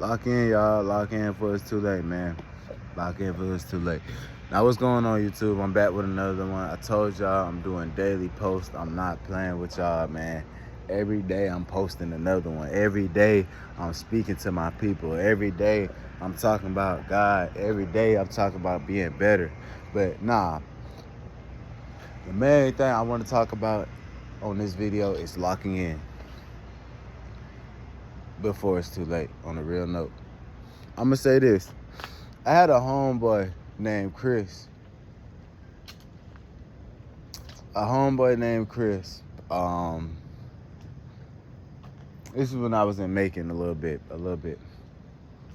Lock in, y'all. Lock in for it's too late, man. Lock in for it's too late. Now, what's going on, YouTube? I'm back with another one. I told y'all I'm doing daily posts. I'm not playing with y'all, man. Every day I'm posting another one. Every day I'm speaking to my people. Every day I'm talking about God. Every day I'm talking about being better. But nah, the main thing I want to talk about on this video is locking in before it's too late. On a real note, I'm gonna say this. I had a homeboy named Chris. A homeboy named Chris. This is when I was in Macon a little bit.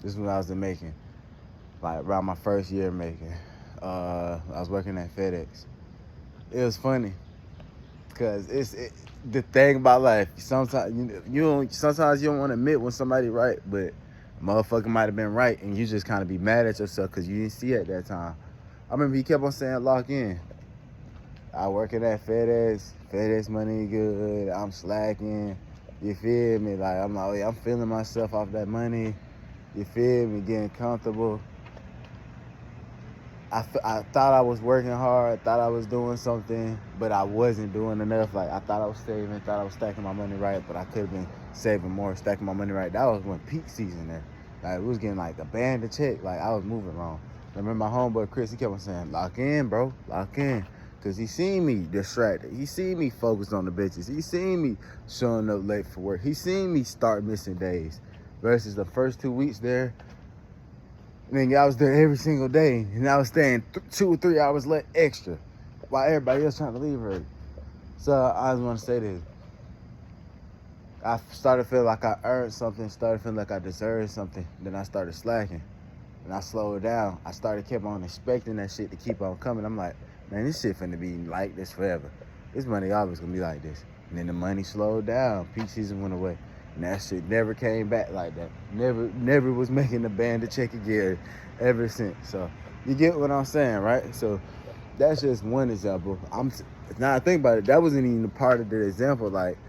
This is when I was in Macon, like around my first year in Macon. I was working at FedEx. It was funny because the thing about life. Sometimes sometimes you don't want to admit when somebody right, but a motherfucker might have been right, and you just kind of be mad at yourself because you didn't see it at that time. I remember he kept on saying lock in. I working at FedEx. FedEx money good. I'm slacking. You feel me? Like I'm feeling myself off that money. You feel me? Getting comfortable. I thought I was working hard. Thought I was doing something, but I wasn't doing enough. Like I thought I was saving. Thought I was stacking my money right, but I could have been saving more, stacking my money right. That was when peak season there. Like we was getting like a band to check. Like I was moving wrong. I remember my homeboy Chris. He kept on saying, "Lock in, bro. Lock in." Cause he seen me distracted. He seen me focused on the bitches. He seen me showing up late for work. He seen me start missing days. Versus the first 2 weeks there, nigga, I was there every single day, and I was staying 2 or 3 hours late extra, while everybody else trying to leave early. So I just want to say this: I started feeling like I earned something. Started feeling like I deserved something. Then I started slacking, and I slowed down. I kept on expecting that shit to keep on coming. I'm like, man, this shit finna be like this forever. This money always gonna be like this. And then the money slowed down. Peak season went away. And that shit never came back like that. Never was making the band to check again ever since. So you get what I'm saying, right? So that's just one example. Now I think about it, that wasn't even a part of the example. Like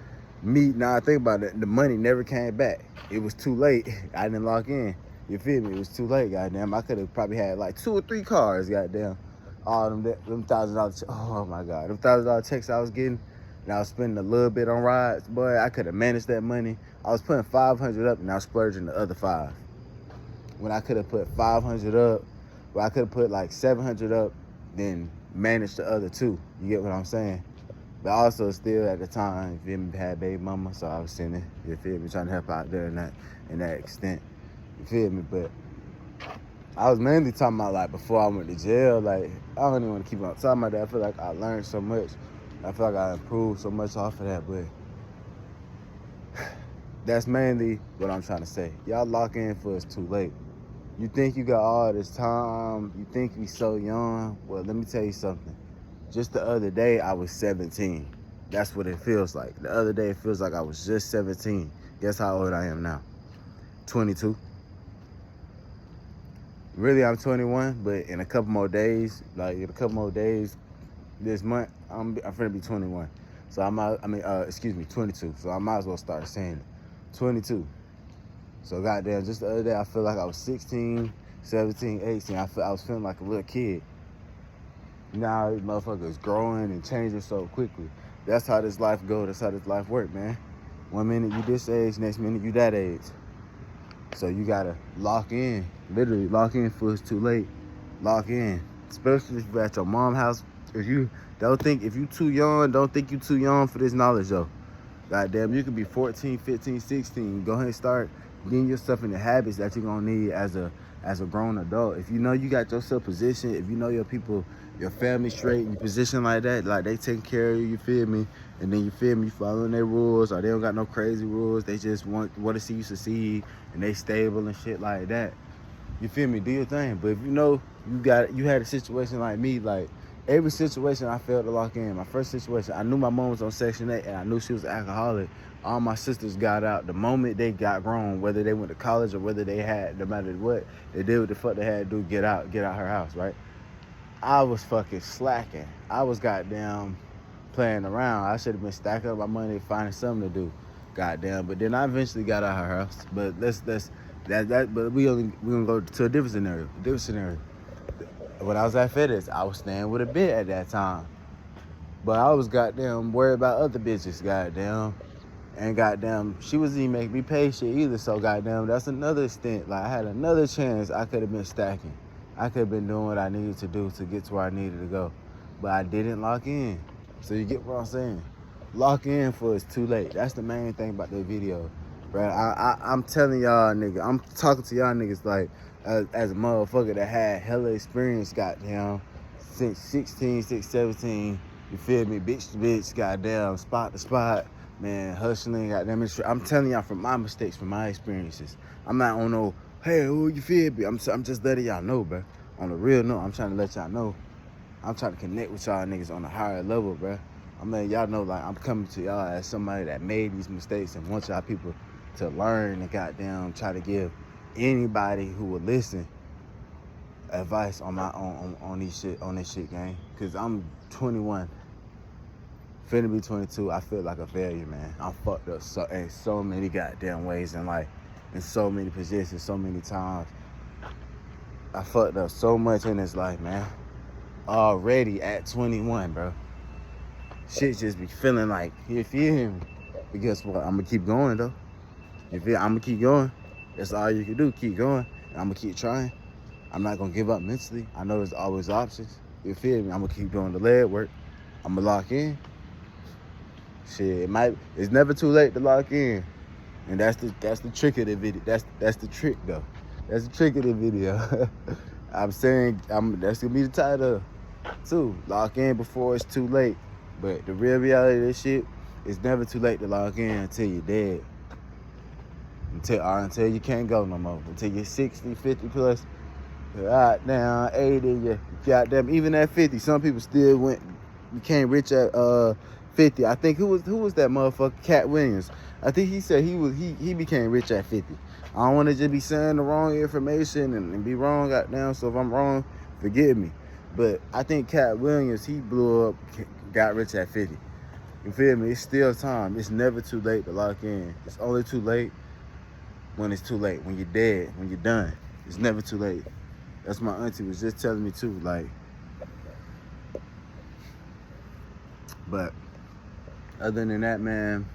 me, now I think about it, the money never came back. It was too late. I didn't lock in. You feel me? It was too late, goddamn. I could have probably had like 2 or 3 cars, goddamn. All them $1,000. Oh my God, them $1,000 checks I was getting, and I was spending a little bit on rides. Boy, I could have managed that money. I was putting 500 up, and I was splurging the other 5. When I could have put 500 up, well, I could have put like 700 up, then managed the other 2. You get what I'm saying? But also still at the time, you feel me, had baby mama, so I was sitting there, you feel me, trying to help out there in that extent. You feel me? But I was mainly talking about like before I went to jail. Like I don't even want to keep on talking about that. I feel like I learned so much. I feel like I improved so much off of that. But that's mainly what I'm trying to say. Y'all lock in for it's too late. You think you got all this time. You think you so young. Well, let me tell you something. Just the other day, I was 17. That's what it feels like. The other day, it feels like I was just 17. Guess how old I am now? 22. Really, I'm 21, but in a couple more days, this month, I'm finna be 21. So excuse me, 22. So I might as well start saying it. 22. So goddamn, just the other day, I feel like I was 16, 17, 18. I was feeling like a little kid. Now these motherfuckers growing and changing so quickly. That's how this life goes. That's how this life work, man. 1 minute you this age, next minute you that age. So you gotta lock in, literally lock in before it's too late. Lock in, especially if you're at your mom's house. If you too young, don't think you too young for this knowledge though. Goddamn, you could be 14, 15, 16. Go ahead and start getting yourself in the habits that you're gonna need as a grown adult. If you know you got yourself positioned, if you know your people, your family straight, you position like that, like they taking care of you, you feel me? And then you feel me, you following their rules, or they don't got no crazy rules. They just want to see you succeed, and they stable and shit like that. You feel me? Do your thing. But if you know you had a situation like me, like every situation I failed to lock in. My first situation, I knew my mom was on Section 8 and I knew she was an alcoholic. All my sisters got out the moment they got grown, whether they went to college or whether they had, no matter what, they did what the fuck they had to do, get out her house, right? I was fucking slacking. I was goddamn playing around. I should have been stacking up my money, finding something to do. Goddamn. But then I eventually got out her house. But let's But we gonna go to a different scenario. When I was at FedEx, I was staying with a bitch at that time. But I was goddamn worried about other bitches, goddamn. And goddamn, she wasn't even making me pay shit either. So goddamn, that's another stint. Like I had another chance. I could have been stacking. I could have been doing what I needed to do to get to where I needed to go. But I didn't lock in. So you get what I'm saying? Lock in for it's too late. That's the main thing about that video. Bro, I'm telling y'all niggas, I'm talking to y'all niggas like as a motherfucker that had hella experience, goddamn, since 17, you feel me? Bitch to bitch, goddamn, spot to spot, man, hustling, goddamn. I'm telling y'all from my mistakes, from my experiences. I'm not on no, hey, who you feel me? I'm just letting y'all know, bro. On the real note, I'm trying to let y'all know. I'm trying to connect with y'all niggas on a higher level, bro. I'm letting y'all know, like, I'm coming to y'all as somebody that made these mistakes and want y'all people to learn and goddamn try to give anybody who would listen advice on my on this shit, gang. Cause I'm 21, finna be 22. I feel like a failure, man. I'm fucked up in so many goddamn ways in life, in so many positions, so many times. I fucked up so much in this life, man. Already at 21, bro. Shit just be feeling like, you feel me? But guess what? I'm gonna keep going though. I'm gonna keep going. That's all you can do. Keep going. And I'm gonna keep trying. I'm not gonna give up mentally. I know there's always options. You feel me? I'm gonna keep doing the leg work. I'm gonna lock in. Shit, it's never too late to lock in. And that's the trick of the video. That's the trick though. That's the trick of the video. I'm saying that's gonna be the title too. Lock in before it's too late. But the real reality of this shit, it's never too late to lock in until you're dead. Until you can't go no more. Until you're 60, 50 plus. Goddamn, 80, goddamn, even at 50, some people still became rich at 50. I think who was that motherfucker? Cat Williams. I think he said he became rich at 50. I don't want to just be saying the wrong information and be wrong, goddamn. So if I'm wrong, forgive me. But I think Cat Williams, he blew up, got rich at 50. You feel me? It's still time. It's never too late to lock in. It's only too late when it's too late. When you're dead, when you're done. It's never too late. That's my auntie was just telling me too, like. But other than that, man,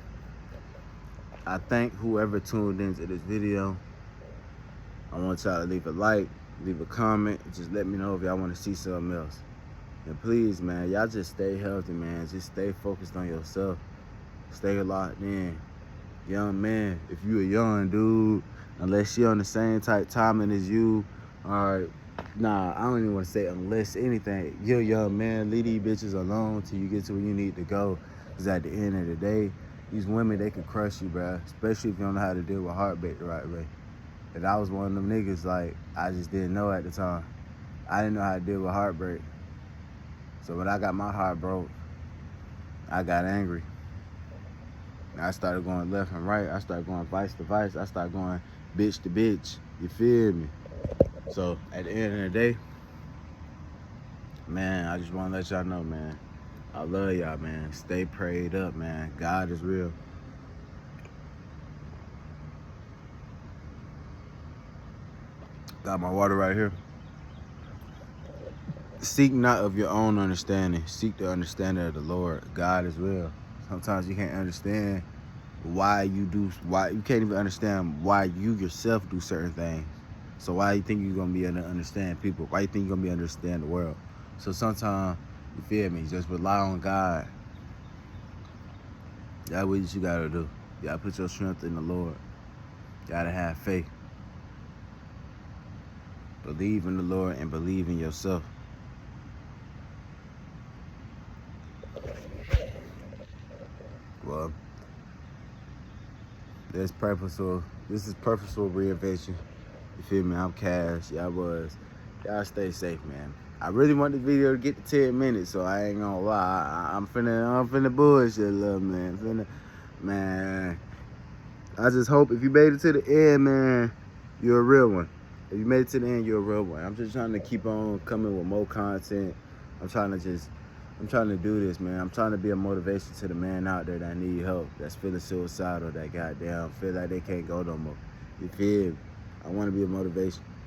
I thank whoever tuned into this video. I want y'all to leave a like, leave a comment, just let me know if y'all want to see something else. And please, man, y'all just stay healthy, man. Just stay focused on yourself. Stay locked in. Young man, if you a young dude, unless you're on the same type timing as you, or nah, I don't even want to say unless anything. You're a young man, leave these bitches alone till you get to where you need to go. Because at the end of the day, these women, they can crush you, bruh. Especially if you don't know how to deal with heartbreak the right way. And I was one of them niggas, like, I just didn't know at the time. I didn't know how to deal with heartbreak. So when I got my heart broke, I got angry. I started going left and right. I started going vice to vice. I started going bitch to bitch. You feel me? So at the end of the day, man, I just want to let y'all know, man. I love y'all, man. Stay prayed up, man. God is real. Got my water right here. Seek not of your own understanding. Seek the understanding of the Lord. God is real. Sometimes you can't understand why you can't even understand why you yourself do certain things. So why you think you're gonna be able to understand people? Why you think you're gonna be able to understand the world? So sometimes, you feel me, just rely on God. That's what you gotta do. You gotta put your strength in the Lord. You gotta have faith. Believe in the Lord and believe in yourself. Well, this is purposeful reinvention. You feel me? I'm Cash. Y'all stay safe, man. I really want this video to get to 10 minutes, so I ain't gonna lie. I'm finna bullshit a little, man. Man. I just hope if you made it to the end, man, you're a real one. If you made it to the end, you're a real one. I'm just trying to keep on coming with more content. I'm trying to do this, man. I'm trying to be a motivation to the man out there that need help, that's feeling suicidal, that goddamn feel like they can't go no more. You feel me? I want to be a motivation.